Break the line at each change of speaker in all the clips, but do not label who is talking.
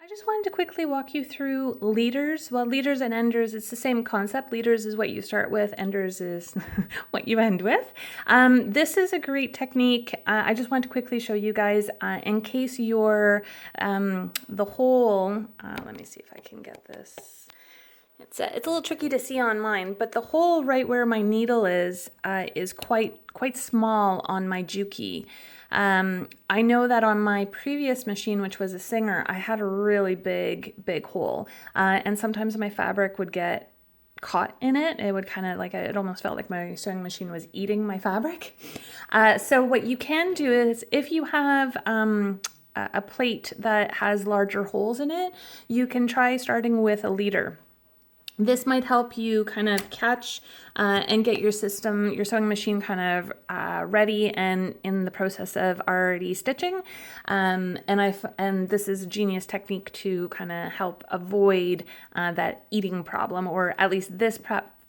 Just wanted to quickly walk you through leaders. Well, leaders and enders, it's the same concept. Leaders is what you start with, enders is what you end with. This is a great technique. I just want to quickly show you guys in case you're the hole, let me see if I can get this. It's a little tricky to see on mine, but the hole right where my needle is quite small on my Juki. I know that on my previous machine, which was a Singer, I had a really big hole, and sometimes my fabric would get caught in it. It would kind of like, it almost felt like my sewing machine was eating my fabric. So what you can do is if you have a plate that has larger holes in it, you can try starting with a leader. This might help you kind of catch and get your system, your sewing machine kind of ready and in the process of already stitching. And this is a genius technique to kind of help avoid that eating problem, or at least this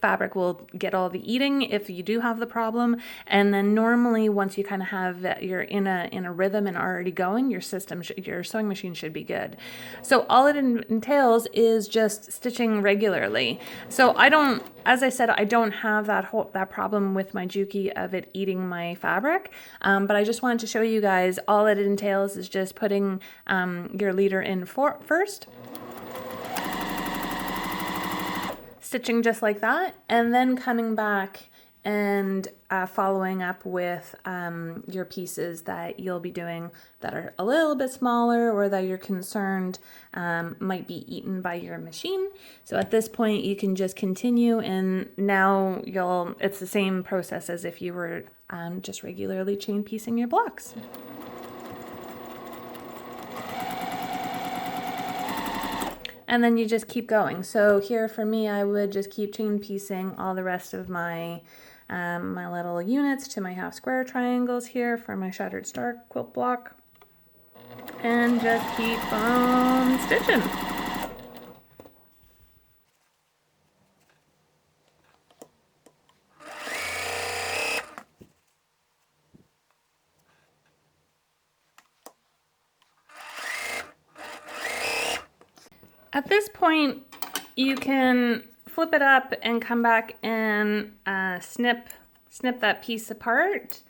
fabric will get all the eating if you do have the problem. And then normally once you kind of have that, you're in a rhythm and already going, your system, your sewing machine should be good. So all it entails is just stitching regularly. So as I said, I don't have that problem with my Juki of it eating my fabric, but I just wanted to show you guys all it entails is just putting your leader in first, stitching just like that, and then coming back and following up with your pieces that you'll be doing that are a little bit smaller or that you're concerned might be eaten by your machine. So at this point you can just continue, and now it's the same process as if you were just regularly chain piecing your blocks. And then you just keep going. So here for me, I would just keep chain piecing all the rest of my my little units to my half square triangles here for my shattered star quilt block, and just keep on stitching. At this point, you can flip it up and come back and snip that piece apart,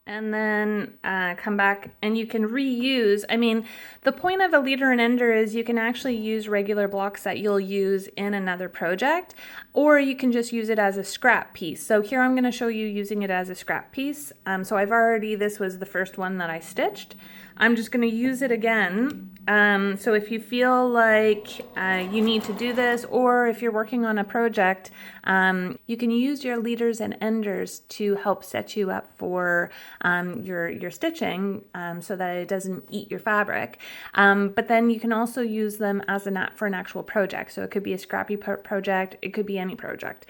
and then come back and you can reuse. I mean, the point of a leader and ender is you can actually use regular blocks that you'll use in another project, or you can just use it as a scrap piece. So here I'm going to show you using it as a scrap piece. So this was the first one that I stitched. I'm just going to use it again. So if you feel like you need to do this, or if you're working on a project, you can use your leaders and enders to help set you up for your stitching, so that it doesn't eat your fabric. But then you can also use them as for an actual project. So it could be a scrappy project, it could be any project.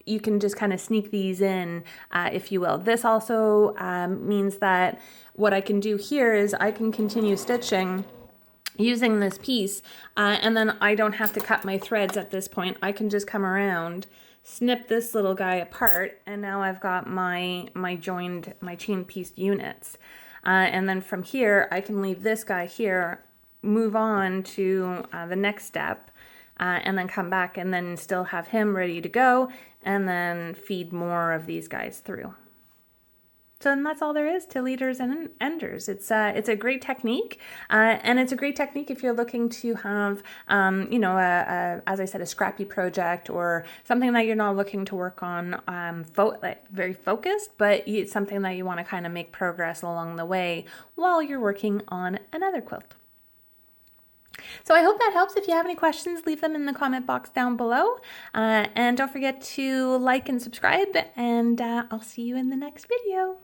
You can just kind of sneak these in, if you will. This also means that what I can do here is I can continue stitching using this piece, and then I don't have to cut my threads at this point. I can just come around, snip this little guy apart, and now I've got my chain pieced units. And then from here, I can leave this guy here, move on to the next step, and then come back and then still have him ready to go, and then feed more of these guys through. So and that's all there is to leaders and enders. It's a great technique, and it's a great technique if you're looking to have, as I said, a scrappy project or something that you're not looking to work on very focused, but it's something that you want to kind of make progress along the way while you're working on another quilt. So I hope that helps. If you have any questions, leave them in the comment box down below. And don't forget to like and subscribe, and I'll see you in the next video.